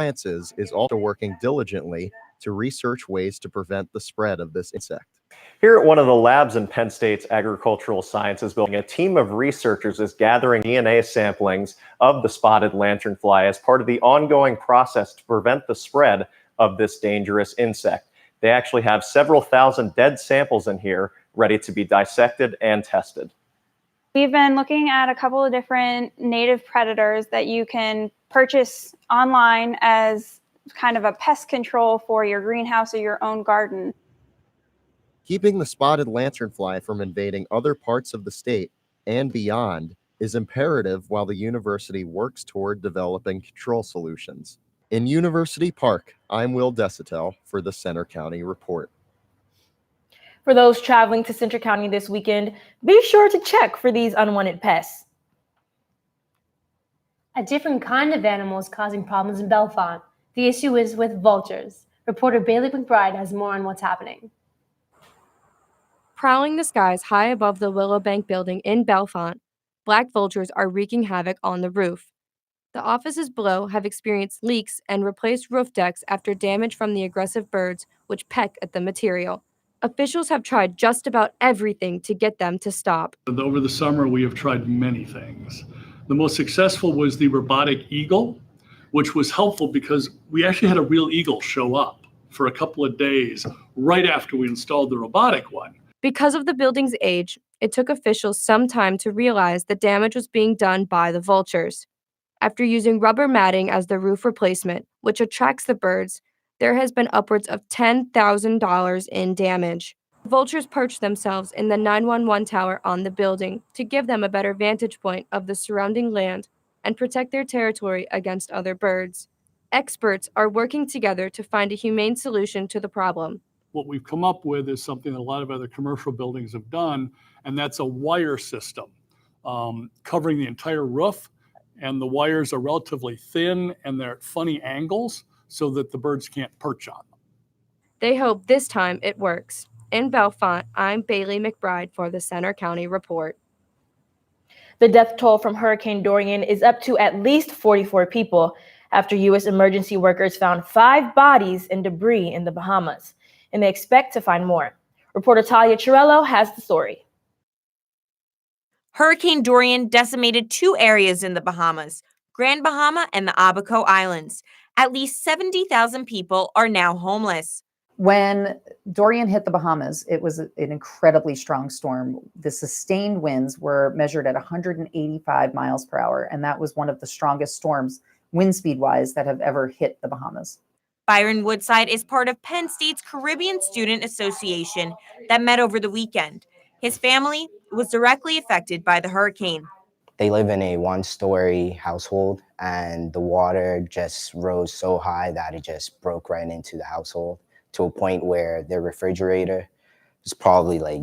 Sciences is also working diligently to research ways to prevent the spread of this insect. Here at one of the labs in Penn State's Agricultural Sciences building, a team of researchers is gathering DNA samplings of the spotted lanternfly as part of the ongoing process to prevent the spread of this dangerous insect. They actually have several thousand dead samples in here ready to be dissected and tested. We've been looking at a couple of different native predators that you can purchase online as kind of a pest control for your greenhouse or your own garden. Keeping the spotted lanternfly from invading other parts of the state and beyond is imperative while the university works toward developing control solutions. In University Park, I'm Will Desitel for the Center County Report. For those traveling to Centre County this weekend, be sure to check for these unwanted pests. A different kind of animal is causing problems in Bellefonte. The issue is with vultures. Reporter Bailey McBride has more on what's happening. Prowling the skies high above the Willowbank building in Bellefonte, black vultures are wreaking havoc on the roof. The offices below have experienced leaks and replaced roof decks after damage from the aggressive birds which peck at the material. Officials have tried just about everything to get them to stop. Over the summer, we have tried many things. The most successful was the robotic eagle, which was helpful because we actually had a real eagle show up for a couple of days right after we installed the robotic one. Because of the building's age, it took officials some time to realize the damage was being done by the vultures. After using rubber matting as the roof replacement, which attracts the birds, there has been upwards of $10,000 in damage. Vultures perch themselves in the 911 tower on the building to give them a better vantage point of the surrounding land and protect their territory against other birds. Experts are working together to find a humane solution to the problem. What we've come up with is something that a lot of other commercial buildings have done, and that's a wire system covering the entire roof. And the wires are relatively thin and they're at funny angles so that the birds can't perch on them. They hope this time it works. In Bellefonte, I'm Bailey McBride for the Centre County Report. The death toll from Hurricane Dorian is up to at least 44 people after U.S. emergency workers found 5 bodies and debris in the Bahamas, and they expect to find more. Reporter Talia Chiarello has the story. Hurricane Dorian decimated 2 areas in the Bahamas, Grand Bahama and the Abaco Islands. At least 70,000 people are now homeless. When Dorian hit the Bahamas, it was an incredibly strong storm. The sustained winds were measured at 185 miles per hour, and that was one of the strongest storms, wind speed-wise, that have ever hit the Bahamas. Byron Woodside is part of Penn State's Caribbean Student Association that met over the weekend. His family was directly affected by the hurricane. They live in a 1-story household, and the water just rose so high that it just broke right into the household to a point where their refrigerator is probably like,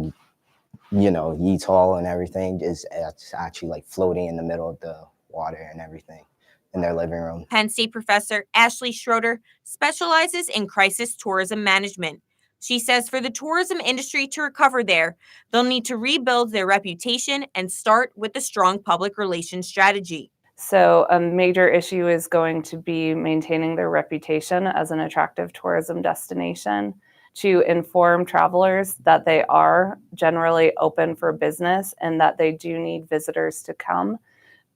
ye tall and everything is actually like floating in the middle of the water and everything in their living room. Penn State professor Ashley Schroeder specializes in crisis tourism management. She says for the tourism industry to recover there, they'll need to rebuild their reputation and start with a strong public relations strategy. So a major issue is going to be maintaining their reputation as an attractive tourism destination, to inform travelers that they are generally open for business and that they do need visitors to come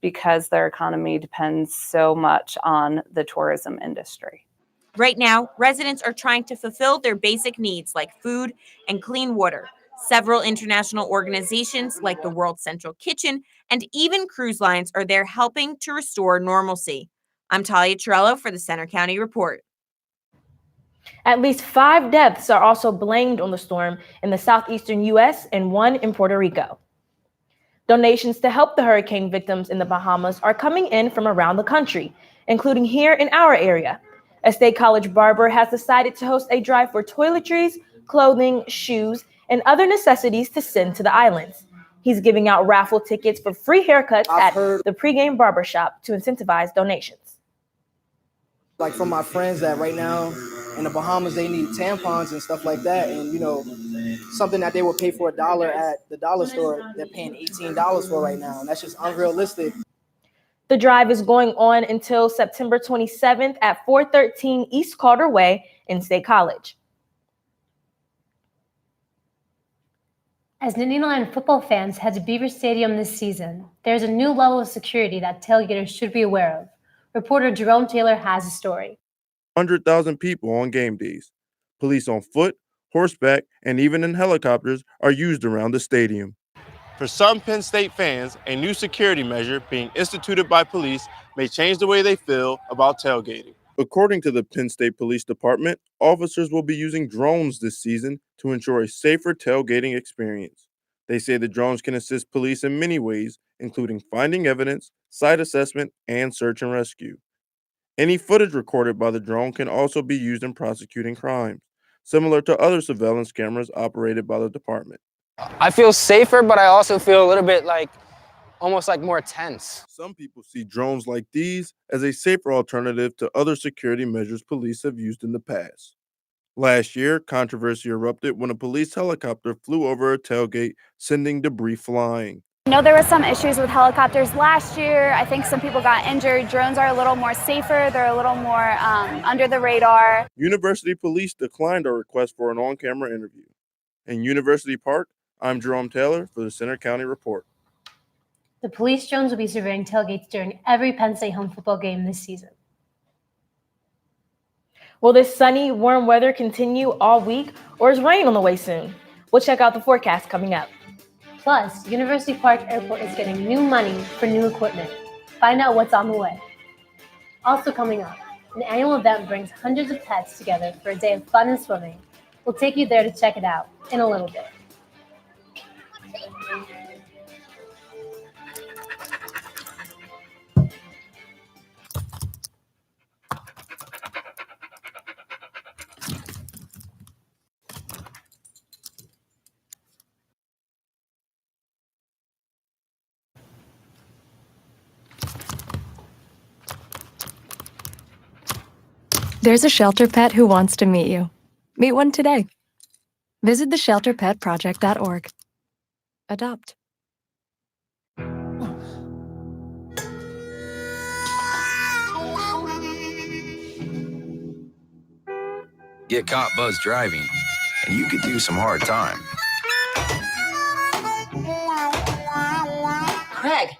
because their economy depends so much on the tourism industry. Right now, residents are trying to fulfill their basic needs like food and clean water. Several international organizations like the World Central Kitchen and even cruise lines are there helping to restore normalcy. I'm Talia Chiarello for the Centre County Report. At least 5 deaths are also blamed on the storm in the southeastern U.S. and 1 in Puerto Rico. Donations to help the hurricane victims in the Bahamas are coming in from around the country, including here in our area. A State College barber has decided to host a drive for toiletries, clothing, shoes, and other necessities to send to the islands. He's giving out raffle tickets for free haircuts at the pregame barbershop to incentivize donations. Like from my friends that right now in the Bahamas, they need tampons and stuff like that. And, something that they would pay for $1 at the dollar store, they're paying $18 for right now. And that's just unrealistic. The drive is going on until September 27th at 413 East Calder Way in State College. As Nittany Lion football fans head to Beaver Stadium this season, there's a new level of security that tailgaters should be aware of. Reporter Jerome Taylor has a story. 100,000 people on game days. Police on foot, horseback, and even in helicopters are used around the stadium. For some Penn State fans, a new security measure being instituted by police may change the way they feel about tailgating. According to the Penn State Police Department, officers will be using drones this season to ensure a safer tailgating experience. They say the drones can assist police in many ways, including finding evidence, site assessment, and search and rescue. Any footage recorded by the drone can also be used in prosecuting crimes, similar to other surveillance cameras operated by the department. I feel safer, but I also feel a little bit almost more tense. Some people see drones like these as a safer alternative to other security measures police have used in the past. Last year, controversy erupted when a police helicopter flew over a tailgate, sending debris flying. I know there were some issues with helicopters last year. I think some people got injured. Drones are a little more safer. They're a little more under the radar. University police declined our request for an on-camera interview. In University Park, I'm Jerome Taylor for the Center County Report. The police drones will be surveying tailgates during every Penn State home football game this season. Will this sunny, warm weather continue all week, or is rain on the way soon? We'll check out the forecast coming up. Plus, University Park Airport is getting new money for new equipment. Find out what's on the way. Also coming up, an annual event brings hundreds of pets together for a day of fun and swimming. We'll take you there to check it out in a little bit. There's a shelter pet who wants to meet you. Meet one today. Visit theshelterpetproject.org. Adopt. Get caught buzz driving, and you could do some hard time. Craig,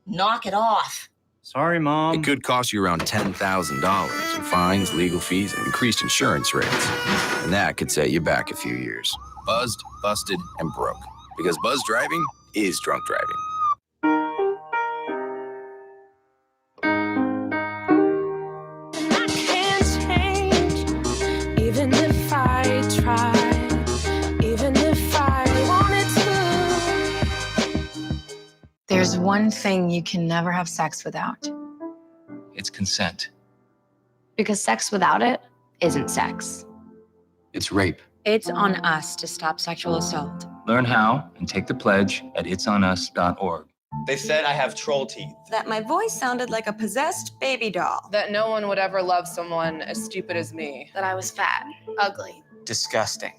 knock it off. Sorry, Mom. It could cost you around $10,000 in fines, legal fees, and increased insurance rates. And that could set you back a few years. Buzzed, busted, and broke. Because buzz driving is drunk driving. I can't change, even if I try, even if I wanted to. There's one thing you can never have sex without. It's consent. Because sex without it isn't sex. It's rape. It's on us to stop sexual assault. Learn how and take the pledge at itsonus.org. They said I have troll teeth. That my voice sounded like a possessed baby doll. That no one would ever love someone as stupid as me. That I was fat, ugly. Disgusting.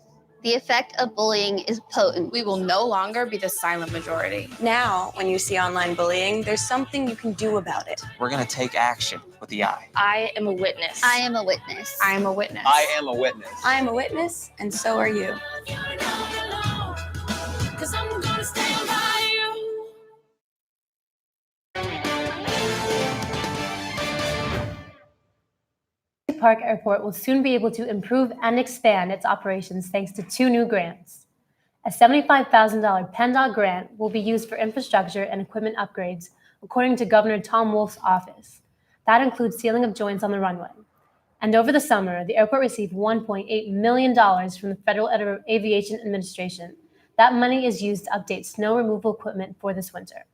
The effect of bullying is potent. We will no longer be the silent majority. Now, when you see online bullying, there's something you can do about it. We're gonna take action with the I. I am a witness. I am a witness. I am a witness. I am a witness. I am a witness, and so are you. Park Airport will soon be able to improve and expand its operations thanks to two new grants. A $75,000 PennDOT grant will be used for infrastructure and equipment upgrades, according to Governor Tom Wolf's office. That includes sealing of joints on the runway. And over the summer, the airport received $1.8 million from the Federal Aviation Administration. That money is used to update snow removal equipment for this winter.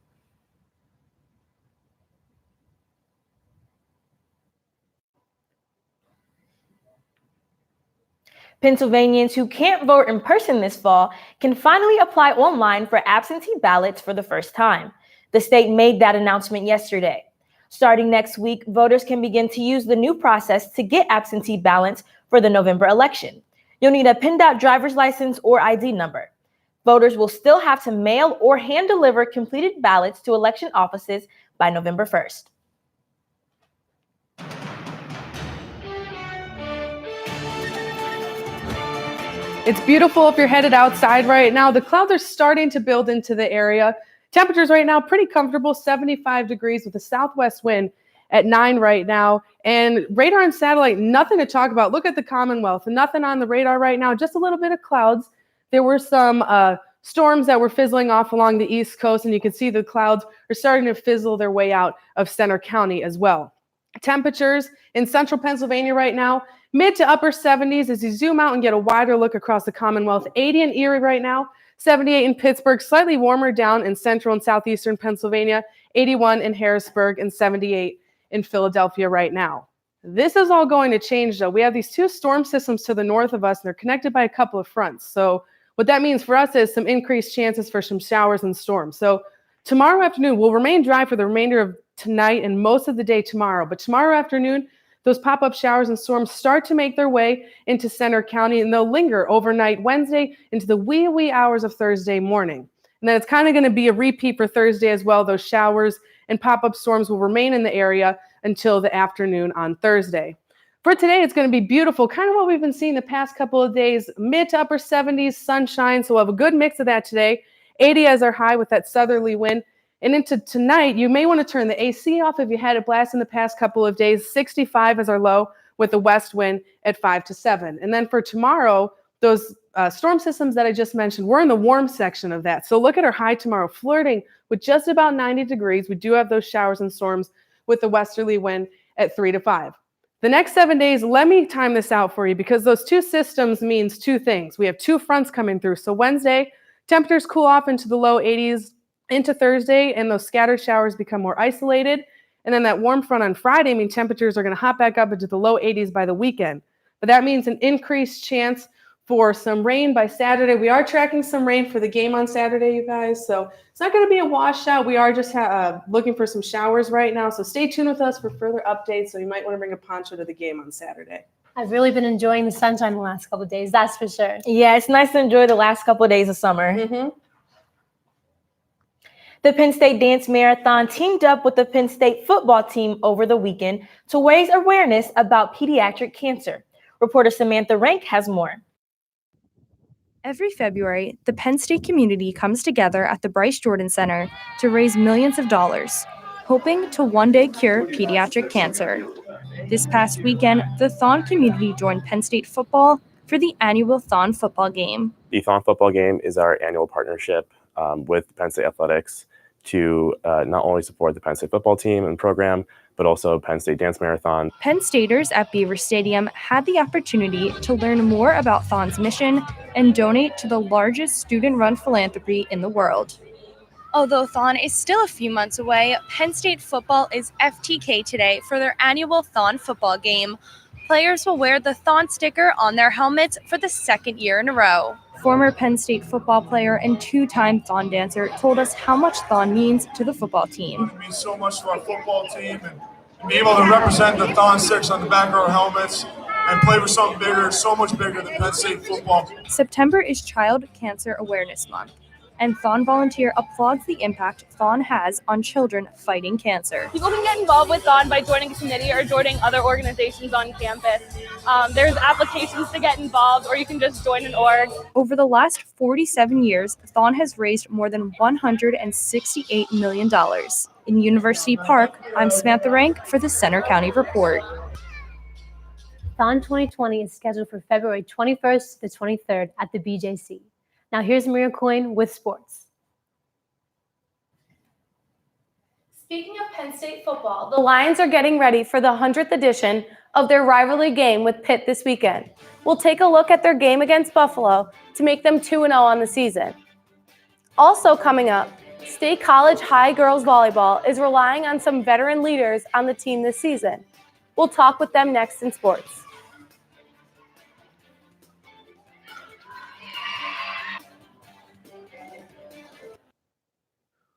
Pennsylvanians who can't vote in person this fall can finally apply online for absentee ballots for the first time. The state made that announcement yesterday. Starting next week, voters can begin to use the new process to get absentee ballots for the November election. You'll need a PennDOT driver's license or ID number. Voters will still have to mail or hand deliver completed ballots to election offices by November 1st. It's beautiful if you're headed outside right now. The clouds are starting to build into the area. Temperatures right now pretty comfortable, 75 degrees with a southwest wind at 9 right now. And radar and satellite, nothing to talk about. Look at the Commonwealth, nothing on the radar right now, just a little bit of clouds. There were some storms that were fizzling off along the East Coast, and you can see the clouds are starting to fizzle their way out of Center County as well. Temperatures in central Pennsylvania right now, mid to upper 70s as you zoom out and get a wider look across the Commonwealth. 80 in Erie right now, 78 in Pittsburgh, slightly warmer down in central and southeastern Pennsylvania, 81 in Harrisburg, and 78 in Philadelphia right now. This is all going to change though. We have these two storm systems to the north of us, and they're connected by a couple of fronts. So what that means for us is some increased chances for some showers and storms. So tomorrow afternoon will remain dry for the remainder of tonight and most of the day tomorrow. But tomorrow afternoon, those pop-up showers and storms start to make their way into Center County, and they'll linger overnight Wednesday into the wee hours of Thursday morning. And then it's kind of going to be a repeat for Thursday as well. Those showers and pop-up storms will remain in the area until the afternoon on Thursday. For today, it's going to be beautiful, kind of what we've been seeing the past couple of days, mid to upper 70s, sunshine. So we'll have a good mix of that today. 80 as our high with that southerly wind. And into tonight, you may want to turn the AC off if you had it blast in the past couple of days. 65 as our low with the west wind at 5 to 7. And then for tomorrow, those storm systems that I just mentioned, we're in the warm section of that. So look at our high tomorrow, flirting with just about 90 degrees. We do have those showers and storms with the westerly wind at 3 to 5. The next 7 days, let me time this out for you because those two systems means two things. We have two fronts coming through. So Wednesday, temperatures cool off into the low 80s into Thursday, and those scattered showers become more isolated. And then that warm front on Friday means temperatures are going to hop back up into the low 80s by the weekend. But that means an increased chance for some rain by Saturday. We are tracking some rain for the game on Saturday, you guys. So it's not going to be a washout. We are just looking for some showers right now. So stay tuned with us for further updates. So you might want to bring a poncho to the game on Saturday. I've really been enjoying the sunshine the last couple of days, that's for sure. Yeah, it's nice to enjoy the last couple of days of summer. Mm-hmm. The Penn State Dance Marathon teamed up with the Penn State football team over the weekend to raise awareness about pediatric cancer. Reporter Samantha Rank has more. Every February, the Penn State community comes together at the Bryce Jordan Center to raise millions of dollars, hoping to one day cure pediatric cancer. This past weekend, the Thon community joined Penn State football for the annual Thon football game. The Thon football game is our annual partnership with Penn State Athletics to not only support the Penn State football team and program, but also Penn State Dance Marathon. Penn Staters at Beaver Stadium had the opportunity to learn more about Thon's mission and donate to the largest student-run philanthropy in the world. Although Thon is still a few months away, Penn State football is FTK today for their annual Thon football game. Players will wear the Thon sticker on their helmets for the second year in a row. Former Penn State football player and two-time Thon dancer told us how much Thon means to the football team. It means so much to our football team, and be able to represent the Thon sticks on the back of our helmets and play for something bigger, so much bigger than Penn State football. September is Child Cancer Awareness Month, and Thon Volunteer applauds the impact Thon has on children fighting cancer. People can get involved with Thon by joining a committee or joining other organizations on campus. There's applications to get involved, or you can just join an org. Over the last 47 years, Thon has raised more than $168 million. In University Park, I'm Samantha Rank for the Center County Report. Thon 2020 is scheduled for February 21st to the 23rd at the BJC. Now here's Maria Coyne with sports. Speaking of Penn State football, the Lions are getting ready for the 100th edition of their rivalry game with Pitt this weekend. We'll take a look at their game against Buffalo to make them 2-0 on the season. Also coming up, State College High Girls Volleyball is relying on some veteran leaders on the team this season. We'll talk with them next in sports.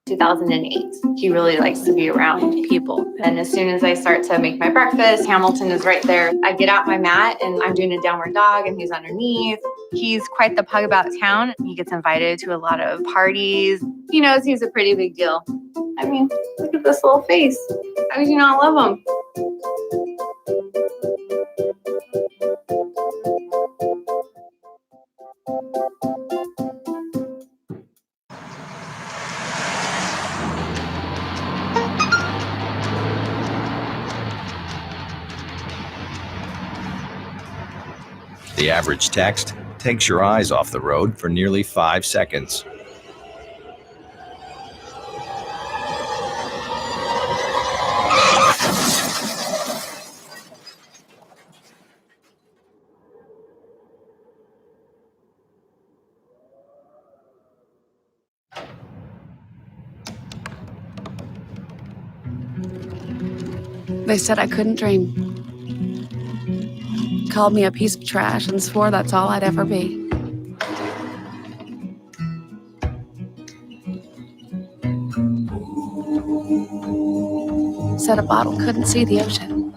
2008. He really likes to be around people. And as soon as I start to make my breakfast, Hamilton is right there. I get out my mat and I'm doing a downward dog and he's underneath. He's quite the pug about town. He gets invited to a lot of parties. He knows he's a pretty big deal. I mean, look at this little face. How could you not love him? The average text takes your eyes off the road for nearly 5 seconds. They said I couldn't dream. Called me a piece of trash and swore that's all I'd ever be. Said a bottle couldn't see the ocean.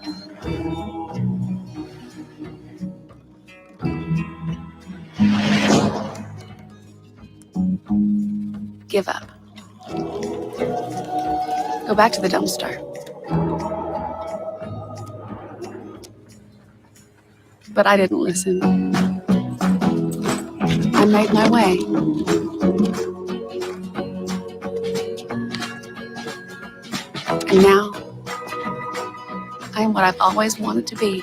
Give up. Go back to the dumpster. But I didn't listen. I made my way. And now, I am what I've always wanted to be.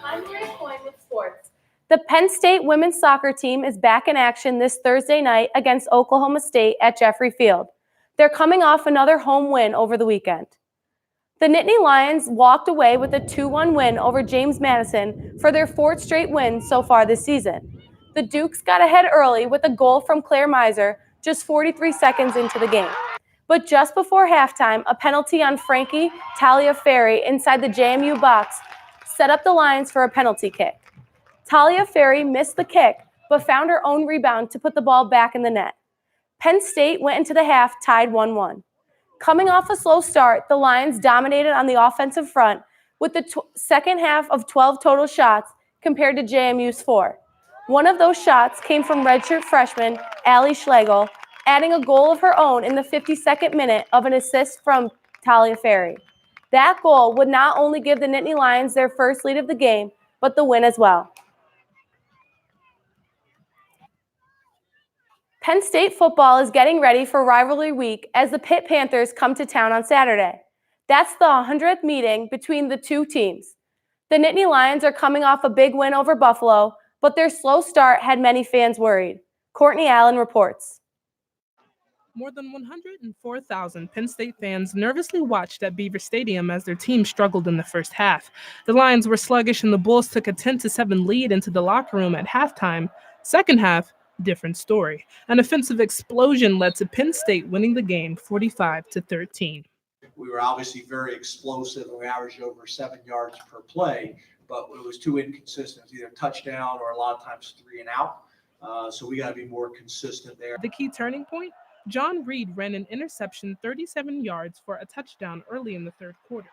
I'm Maria Coyne with sports. The Penn State women's soccer team is back in action this Thursday night against Oklahoma State at Jeffrey Field. They're coming off another home win over the weekend. The Nittany Lions walked away with a 2-1 win over James Madison for their 4th straight win so far this season. The Dukes got ahead early with a goal from Claire Miser just 43 seconds into the game. But just before halftime, a penalty on Frankie Taliaferri inside the JMU box set up the Lions for a penalty kick. Taliaferri missed the kick, but found her own rebound to put the ball back in the net. Penn State went into the half tied 1-1. Coming off a slow start, the Lions dominated on the offensive front with the second half of 12 total shots compared to JMU's 4. One of those shots came from redshirt freshman Allie Schlegel, adding a goal of her own in the 52nd minute of an assist from Taliaferri. That goal would not only give the Nittany Lions their first lead of the game, but the win as well. Penn State football is getting ready for rivalry week as the Pitt Panthers come to town on Saturday. That's the 100th meeting between the two teams. The Nittany Lions are coming off a big win over Buffalo, but their slow start had many fans worried. Courtney Allen reports. More than 104,000 Penn State fans nervously watched at Beaver Stadium as their team struggled in the first half. The Lions were sluggish and the Bulls took a 10-7 lead into the locker room at halftime. Second half, different story. An offensive explosion led to Penn State winning the game 45-13. We were obviously very explosive and we averaged over 7 yards per play, but it was too inconsistent. It was either touchdown or a lot of times 3 and out. So we got to be more consistent there. The key turning point? John Reed ran an interception 37 yards for a touchdown early in the third quarter.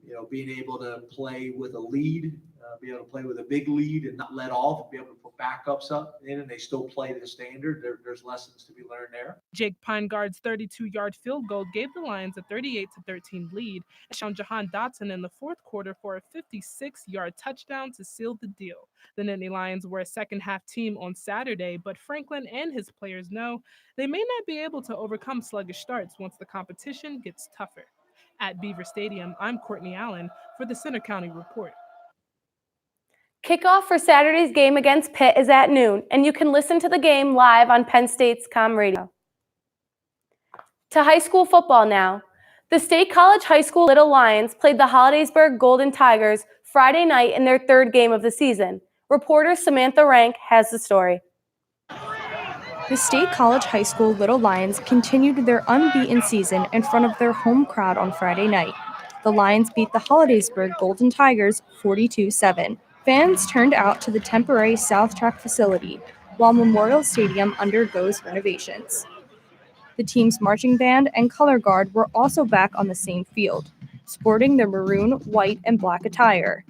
You know, being able to play with a lead, be able to play with a big lead and not let off, be able to put backups up in and they still play to the standard. There's lessons to be learned there. Jake Pineguard's 32-yard field goal gave the Lions a 38-13 lead and found Jahan Dotson in the fourth quarter for a 56-yard touchdown to seal the deal. The Nittany Lions were a second-half team on Saturday, but Franklin and his players know they may not be able to overcome sluggish starts once the competition gets tougher. At Beaver Stadium, I'm Courtney Allen for the Center County Report. Kickoff for Saturday's game against Pitt is at noon, and you can listen to the game live on Penn State's Com Radio. To high school football now. The State College High School Little Lions played the Hollidaysburg Golden Tigers Friday night in their 3rd game of the season. Reporter Samantha Rank has the story. The State College High School Little Lions continued their unbeaten season in front of their home crowd on Friday night. The Lions beat the Hollidaysburg Golden Tigers 42-7. Fans turned out to the temporary South Track facility, while Memorial Stadium undergoes renovations. The team's marching band and color guard were also back on the same field, sporting their maroon, white, and black attire.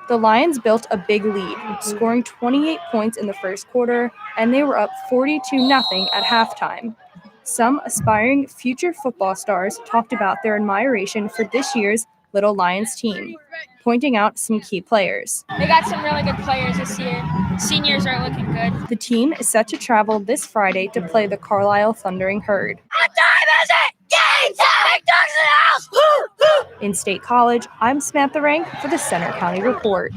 The Lions built a big lead, scoring 28 points in the first quarter, and they were up 42-0 at halftime. Some aspiring future football stars talked about their admiration for this year's Little Lions team, pointing out some key players. They got some really good players this year. Seniors are looking good. The team is set to travel this Friday to play the Carlisle Thundering Herd. What time is it? Game time! Dogs in the house! In State College, I'm Samantha Rank for the Center County Report.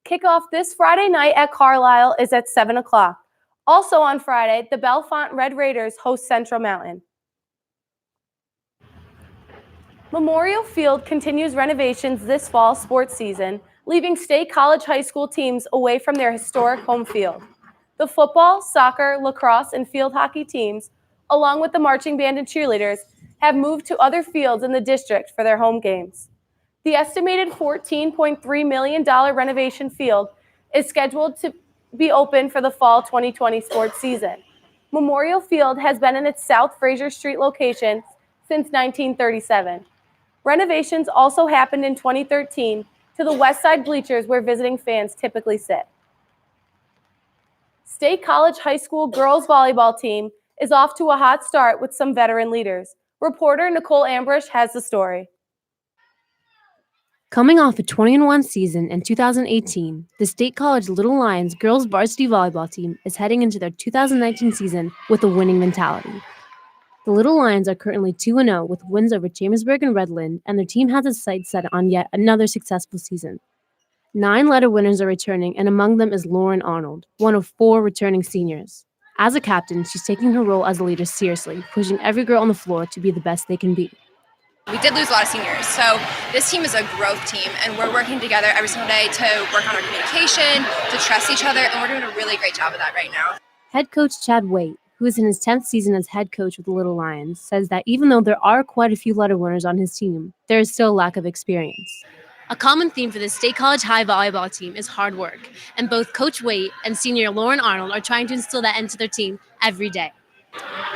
Kickoff this Friday night at Carlisle is at 7 o'clock. Also on Friday, the Bellefonte Red Raiders host Central Mountain. Memorial Field continues renovations this fall sports season, leaving State College high school teams away from their historic home field. The football, soccer, lacrosse, and field hockey teams, along with the marching band and cheerleaders, have moved to other fields in the district for their home games. The estimated $14.3 million renovation field is scheduled to be open for the fall 2020 sports season. Memorial Field has been in its South Fraser Street location since 1937. Renovations also happened in 2013 to the west side bleachers where visiting fans typically sit. State College High School girls volleyball team is off to a hot start with some veteran leaders. Reporter Nicole Ambrish has the story. Coming off a 20-1 season in 2018, the State College Little Lions girls varsity volleyball team is heading into their 2019 season with a winning mentality. The Little Lions are currently 2-0 with wins over Chambersburg and Redland, and their team has its sights set on yet another successful season. 9 letter winners are returning, and among them is Lauren Arnold, one of 4 returning seniors. As a captain, she's taking her role as a leader seriously, pushing every girl on the floor to be the best they can be. We did lose a lot of seniors, so this team is a growth team, and we're working together every single day to work on our communication, to trust each other, and we're doing a really great job of that right now. Head coach Chad Waite, who is in his 10th season as head coach with the Little Lions, says that even though there are quite a few letter winners on his team, there is still a lack of experience. A common theme for the State College High volleyball team is hard work, and both Coach Waite and senior Lauren Arnold are trying to instill that into their team every day.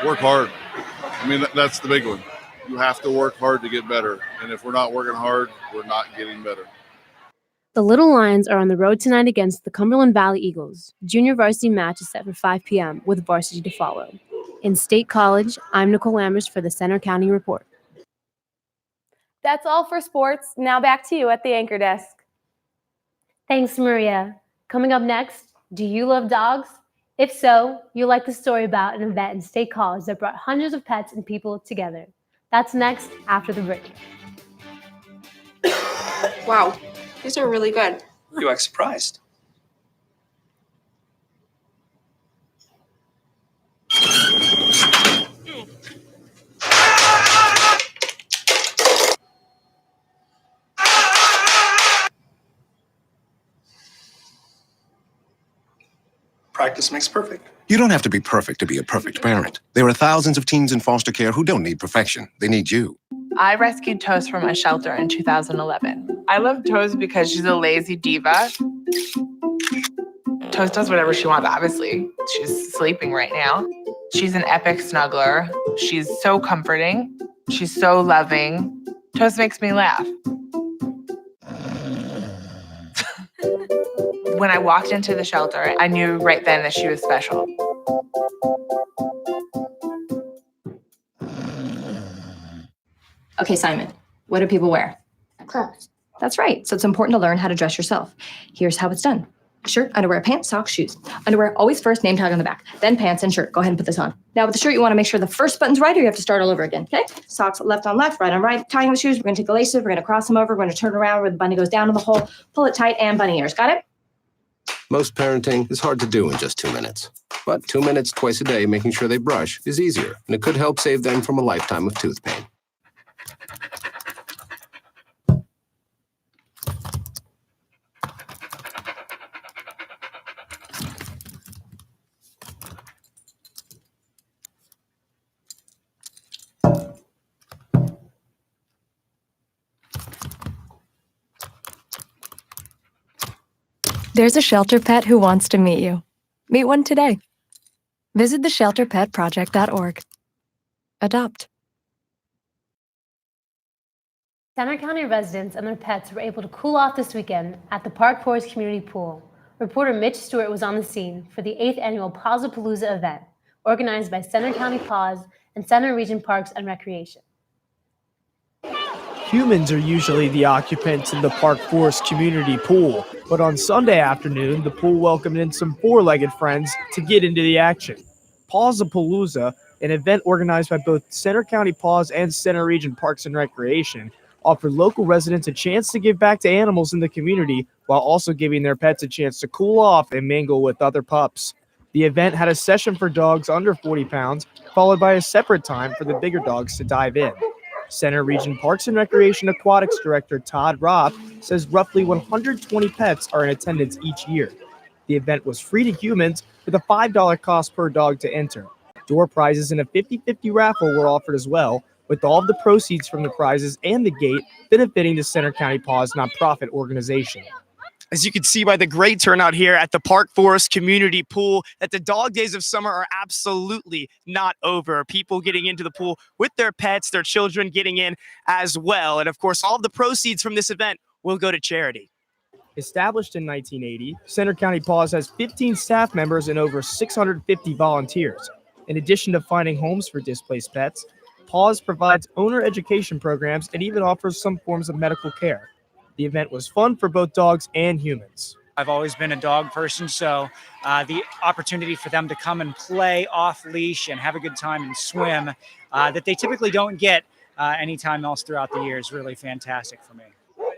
Work hard. I mean, that's the big one. You have to work hard to get better, and if we're not working hard, we're not getting better. The Little Lions are on the road tonight against the Cumberland Valley Eagles. Junior varsity match is set for 5 p.m. with varsity to follow. In State College, I'm Nicole Amherst for the Center County Report. That's all for sports. Now back to you at the anchor desk. Thanks, Maria. Coming up next, do you love dogs? If so, you'll like the story about an event in State College that brought hundreds of pets and people together. That's next after the break. Wow, these are really good. You act surprised. Practice makes perfect. You don't have to be perfect to be a perfect parent. There are thousands of teens in foster care who don't need perfection. They need you. I rescued Toast from a shelter in 2011. I love Toast because she's a lazy diva. Toast does whatever she wants, obviously. She's sleeping right now. She's an epic snuggler. She's so comforting. She's so loving. Toast makes me laugh. When I walked into the shelter, I knew right then that she was special. Okay, Simon, what do people wear? Clothes. That's right. So it's important to learn how to dress yourself. Here's how it's done. Shirt, underwear, pants, socks, shoes. Underwear, always first, name tag on the back. Then pants and shirt. Go ahead and put this on. Now with the shirt, you want to make sure the first button's right or you have to start all over again, okay? Socks left on left, right on right. Tying the shoes, we're going to take the laces, we're going to cross them over, we're going to turn around where the bunny goes down in the hole, pull it tight, and bunny ears. Got it? Most parenting is hard to do in just 2 minutes. But 2 minutes twice a day making sure they brush is easier, and it could help save them from a lifetime of tooth pain. There's a shelter pet who wants to meet you. Meet one today. Visit theshelterpetproject.org. Adopt. Center County residents and their pets were able to cool off this weekend at the Park Forest Community Pool. Reporter Mitch Stewart was on the scene for the 8th annual Pawsapalooza event, organized by Center County Paws and Center Region Parks and Recreation. Humans are usually the occupants in the Park Forest Community Pool, but on Sunday afternoon, the pool welcomed in some four-legged friends to get into the action. Pawsapalooza, an event organized by both Center County Paws and Center Region Parks and Recreation, offered local residents a chance to give back to animals in the community while also giving their pets a chance to cool off and mingle with other pups. The event had a session for dogs under 40 pounds, followed by a separate time for the bigger dogs to dive in. Center Region Parks and Recreation Aquatics Director Todd Roth says roughly 120 pets are in attendance each year. The event was free to humans with a $5 cost per dog to enter. Door prizes and a 50-50 raffle were offered as well, with all of the proceeds from the prizes and the gate benefiting the Center County Paws nonprofit organization. As you can see by the great turnout here at the Park Forest Community Pool, that the dog days of summer are absolutely not over. People getting into the pool with their pets, their children getting in as well. And of course, all of the proceeds from this event will go to charity. Established in 1980, Center County Paws has 15 staff members and over 650 volunteers. In addition to finding homes for displaced pets, Paws provides owner education programs and even offers some forms of medical care. The event was fun for both dogs and humans. I've always been a dog person, so the opportunity for them to come and play off leash and have a good time and swim that they typically don't get anytime else throughout the year is really fantastic for me.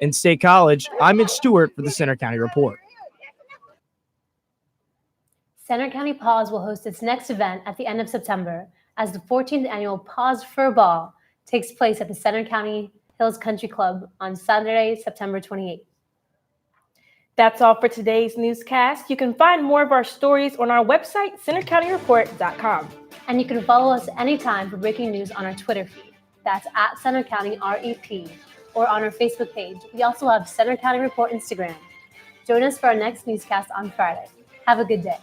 In State College, I'm Mitch Stewart for the Center County Report. Center County Paws will host its next event at the end of September as the 14th annual Paws Fur Ball takes place at the Center County Hills Country Club on Saturday, September 28th. That's all for today's newscast. You can find more of our stories on our website, centercountyreport.com. And you can follow us anytime for breaking news on our Twitter feed. That's at Center County REP, or on our Facebook page. We also have Center County Report Instagram. Join us for our next newscast on Friday. Have a good day.